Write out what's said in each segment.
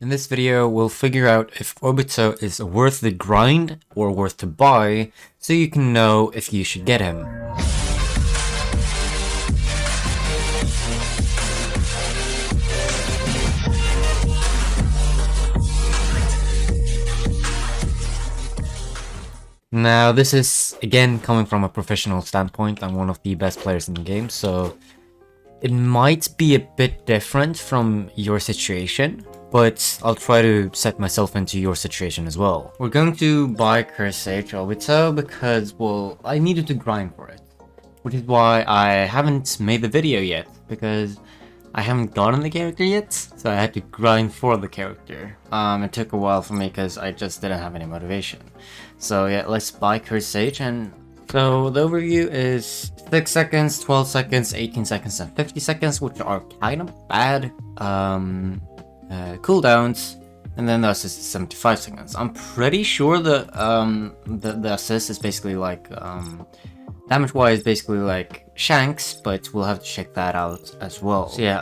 In this video, we'll figure out if OBITO is worth the grind or worth to buy, so you can know if you should get him. Now, this is, again, coming from a professional standpoint. I'm one of the best players in the game, so it might be a bit different from your situation, but I'll try to set myself into your situation as well. We're going to buy Curse Sage OBITO because, well, I needed to grind for it. Which is why I haven't made the video yet, because I haven't gotten the character yet, so I had to grind for the character. It took a while for me because I just didn't have any motivation. So yeah, let's buy Curse Sage. And so the overview is 6 seconds, 12 seconds, 18 seconds, and 50 seconds, which are kind of bad cooldowns. And then the assist is 75 seconds. I'm pretty sure the assist is basically like damage-wise, basically like Shanks, but we'll have to check that out as well. So yeah,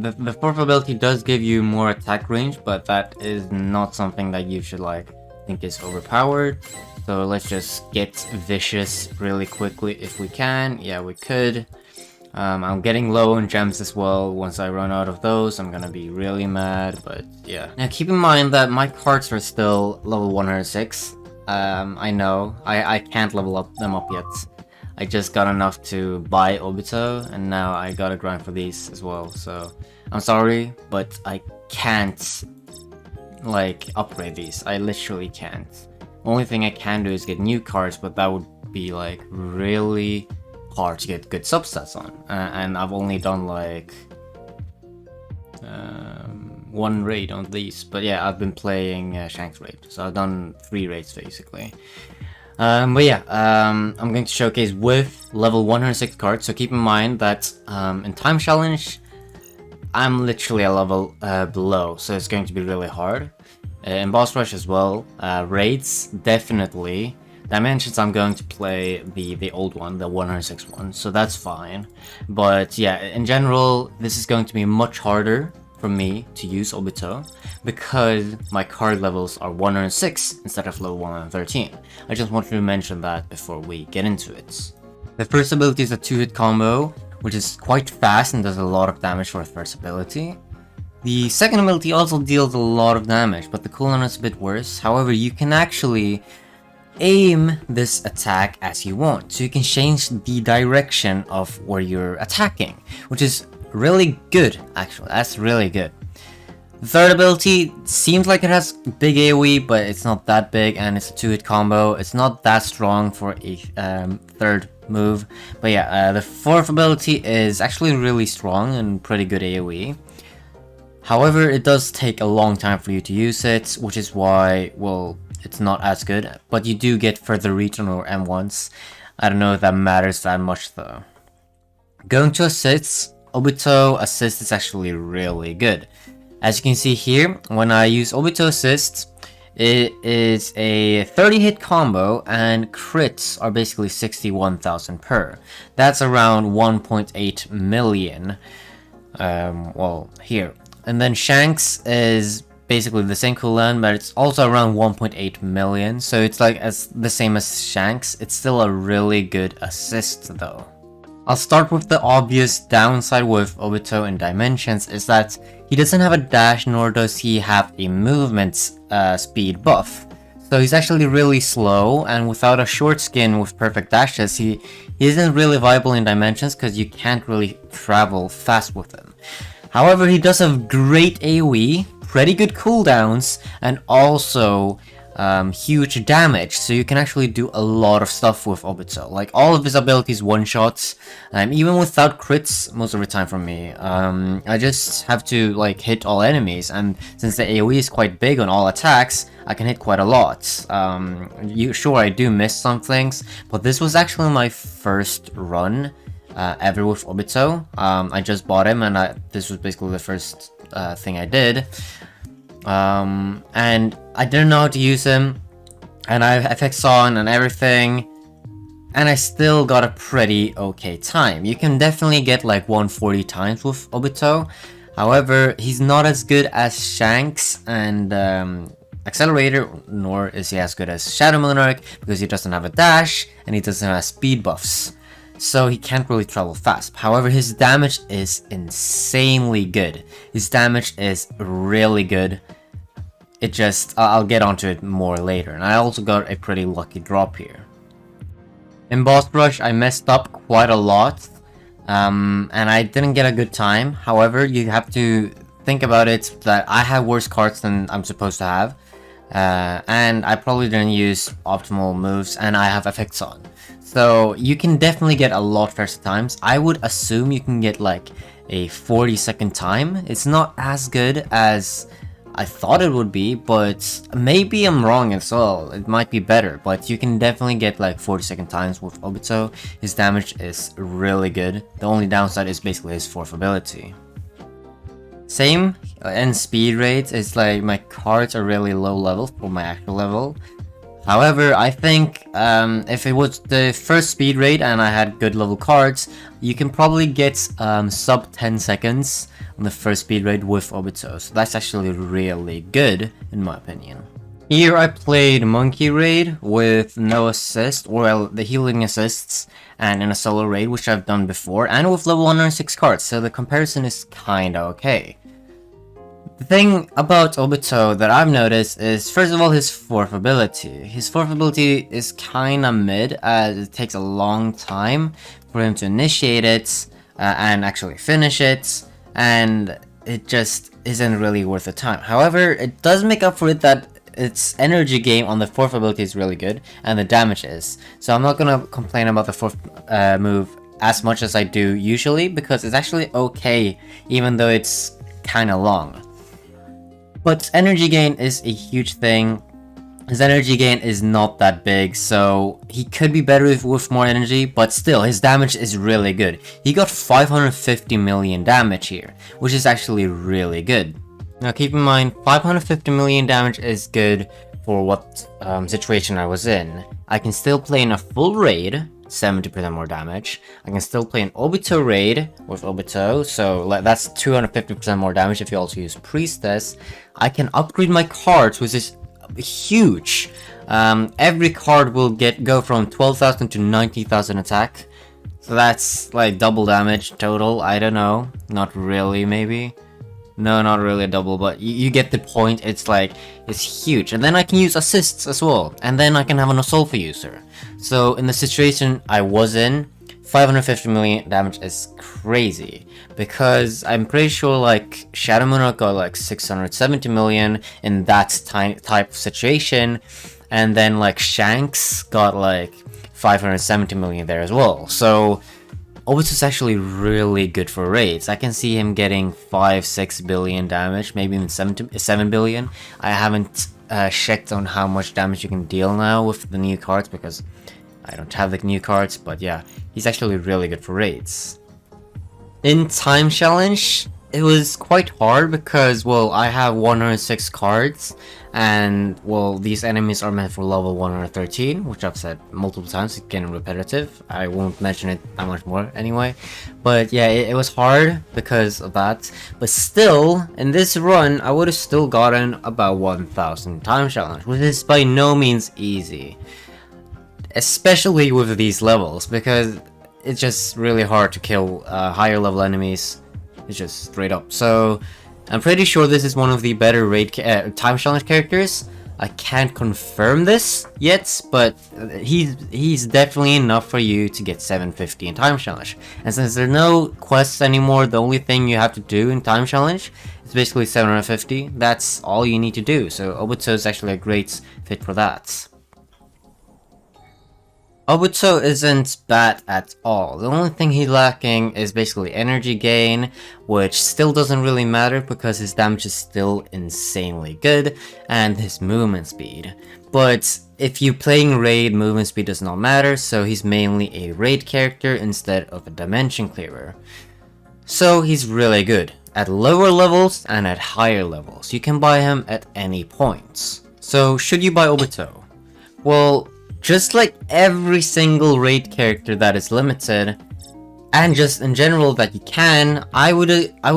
the fourth ability does give you more attack range, but that is not something that you should like think is overpowered. So let's just get vicious really quickly if we can. Yeah, we could. I'm getting low on gems as well. Once I run out of those, I'm gonna be really mad, but yeah. Now keep in mind that my cards are still level 106. I know, I can't level them up yet. I just got enough to buy OBITO, and now I gotta grind for these as well, so I'm sorry, but I can't like upgrade these. I literally can't. Only thing I can do is get new cards, but that would be like really hard to get good substats on, and I've only done like one raid on these. But yeah, I've been playing Shanks raid, so I've done 3 raids basically. But yeah, I'm going to showcase with level 106 cards, so keep in mind that in time challenge I'm literally a level below, so it's going to be really hard. In boss rush as well, raids definitely. Dimensions I'm going to play the old one, the 106 one, so that's fine. But yeah, in general, this is going to be much harder for me to use OBITO because my card levels are 106 instead of level 113. I just wanted to mention that before we get into it. The first ability is a 2-hit combo, which is quite fast and does a lot of damage for its first ability. The second ability also deals a lot of damage, but the cooldown is a bit worse. However, you can actually aim this attack as you want, so you can change the direction of where you're attacking, which is really good, actually. That's really good. The third ability seems like it has big AoE, but it's not that big, and it's a 2-hit combo. It's not that strong for a third move. But yeah, the fourth ability is actually really strong and pretty good AoE. However, it does take a long time for you to use it, which is why, well, it's not as good. But you do get further reach on your M1s. I don't know if that matters that much though. Going to assists, OBITO assist is actually really good. As you can see here, when I use OBITO assist, it is a 30-hit combo, and crits are basically 61,000 per. That's around 1.8 million. Well, here. And then Shanks is basically the same cooldown, but it's also around 1.8 million. So it's like the same as Shanks. It's still a really good assist though. I'll start with the obvious downside with OBITO in Dimensions is that he doesn't have a dash, nor does he have a movement speed buff. So he's actually really slow, and without a short skin with perfect dashes, he isn't really viable in Dimensions because you can't really travel fast with him. However, he does have great AoE, pretty good cooldowns, and also huge damage, so you can actually do a lot of stuff with OBITO. Like, all of his abilities one-shots, even without crits most of the time from me. I just have to like hit all enemies, and since the AoE is quite big on all attacks, I can hit quite a lot. Sure, I do miss some things, but this was actually my first run ever with OBITO. I just bought him, and this was basically the first thing I did. And I didn't know how to use him, and I have FX on and everything, and I still got a pretty okay time. You can definitely get like 140 times with OBITO, However, he's not as good as Shanks and Accelerator, nor is he as good as Shadow Monarch because he doesn't have a dash and he doesn't have speed buffs. So he can't really travel fast. However, his damage is insanely good. His damage is really good. It just, I'll get onto it more later. And I also got a pretty lucky drop here. In Boss Rush, I messed up quite a lot. And I didn't get a good time. However, you have to think about it that I have worse cards than I'm supposed to have. And I probably didn't use optimal moves and I have effects on. So you can definitely get a lot faster times. I would assume you can get like a 40-second time. It's not as good as I thought it would be, but maybe I'm wrong as well. It might be better, but you can definitely get like 40-second times with Obito. His damage is really good. The only downside is basically his fourth ability. Same in speed rates, it's like my cards are really low level for my actual level. However, I think if it was the first speed raid and I had good level cards, you can probably get sub 10 seconds on the first speed raid with Obito. So that's actually really good in my opinion. Here I played Monkey Raid with no assist, or well, the healing assists, and in a solo raid, which I've done before, and with level 106 cards, so the comparison is kinda okay. The thing about Obito that I've noticed is, first of all, his fourth ability. His fourth ability is kinda mid, as it takes a long time for him to initiate it, and actually finish it, and it just isn't really worth the time. However, it does make up for it that its energy gain on the fourth ability is really good, and the damage is. So I'm not gonna complain about the fourth move as much as I do usually, because it's actually okay, even though it's kinda long. But energy gain is a huge thing. His energy gain is not that big, so he could be better with more energy, but still, his damage is really good. He got 550 million damage here, which is actually really good. Now keep in mind, 550 million damage is good for what situation I was in. I can still play in a full raid, 70% more damage. I can still play an Obito raid with Obito, so that's 250% more damage if you also use Priestess. I can upgrade my cards, which is huge. Every card will go from 12,000 to 90,000 attack. So that's like double damage total, I don't know. Not really, maybe. No, not really a double, but you get the point. It's like, it's huge. And then I can use assists as well. And then I can have an Asolfa user. So in the situation I was in, 550 million damage is crazy. Because I'm pretty sure like Shadow Monarch got like 670 million in that type of situation. And then like Shanks got like 570 million there as well. So Obito's actually really good for raids. I can see him getting 5-6 billion damage, maybe even 7 billion. I haven't checked on how much damage you can deal now with the new cards because I don't have the new cards, but yeah, he's actually really good for raids. In Time Challenge, it was quite hard because, well, I have 106 cards, and, well, these enemies are meant for level 113, which I've said multiple times, it's getting repetitive. I won't mention it that much more anyway. But yeah, it was hard because of that. But still, in this run, I would have still gotten about 1,000 Time Challenge, which is by no means easy. Especially with these levels, because it's just really hard to kill higher level enemies. It's just straight up. So I'm pretty sure this is one of the better raid Time Challenge characters. I can't confirm this yet, but he's definitely enough for you to get 750 in Time Challenge. And since there are no quests anymore, the only thing you have to do in Time Challenge is basically 750. That's all you need to do. So Obito is actually a great fit for that. Obito isn't bad at all. The only thing he's lacking is basically energy gain, which still doesn't really matter because his damage is still insanely good, and his movement speed. But if you're playing raid, movement speed does not matter, so he's mainly a raid character instead of a dimension clearer. So he's really good at lower levels and at higher levels. You can buy him at any points. So should you buy Obito? Well, just like every single raid character that is limited, and just in general that you can, I would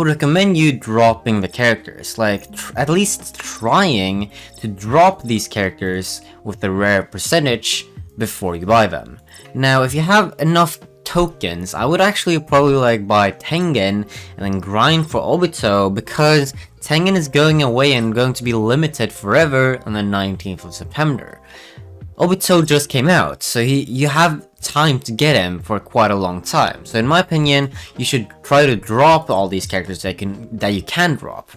recommend you dropping the characters, like at least trying to drop these characters with the rare percentage before you buy them. Now, if you have enough tokens, I would actually probably like buy Tengen and then grind for Obito, because Tengen is going away and going to be limited forever on the 19th of September. Obito just came out, so you have time to get him for quite a long time. So in my opinion, you should try to drop all these characters that you can drop.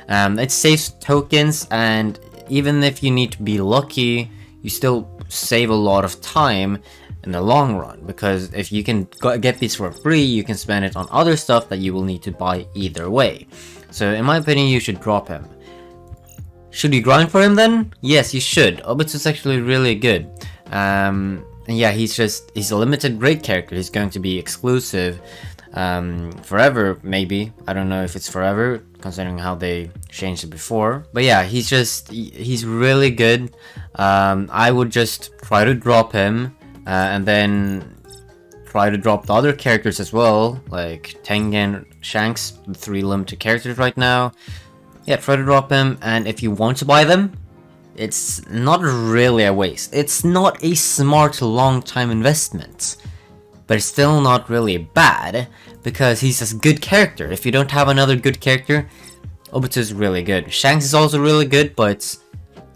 It saves tokens, and even if you need to be lucky, you still save a lot of time in the long run, because if you can get these for free, you can spend it on other stuff that you will need to buy either way. So in my opinion, you should drop him. Should you grind for him then? Yes, you should. Obito's actually really good. And yeah, he's a limited great character. He's going to be exclusive forever, maybe. I don't know if it's forever, considering how they changed it before. But yeah, he's really good. I would just try to drop him, and then try to drop the other characters as well, like Tengen, Shanks, the 3 limited characters right now. Yeah, try to drop him, and if you want to buy them, it's not really a waste. It's not a smart long-time investment, but it's still not really bad, because he's a good character. If you don't have another good character, Obito is really good. Shanks is also really good, but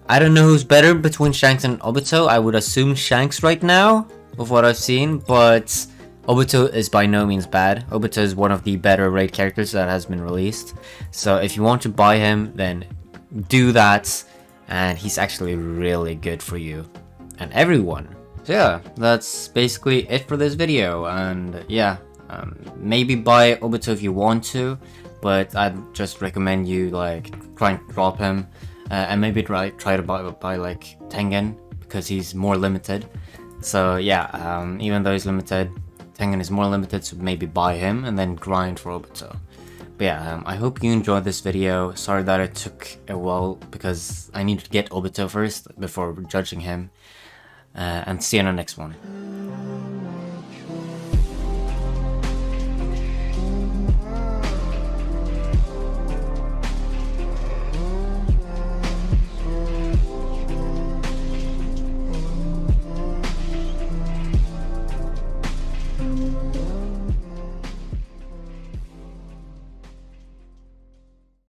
I don't know who's better between Shanks and Obito. I would assume Shanks right now, of what I've seen, but Obito is by no means bad. Obito is one of the better raid characters that has been released. So if you want to buy him, then do that. And he's actually really good for you and everyone. So yeah, that's basically it for this video. And yeah, maybe buy Obito if you want to, but I'd just recommend you like try and drop him. And maybe try to buy like Tengen, because he's more limited. So yeah, even though he's limited, Tengen is more limited, so maybe buy him and then grind for Obito. But yeah, I hope you enjoyed this video. Sorry that it took a while, because I need to get Obito first before judging him. And see you in the next one.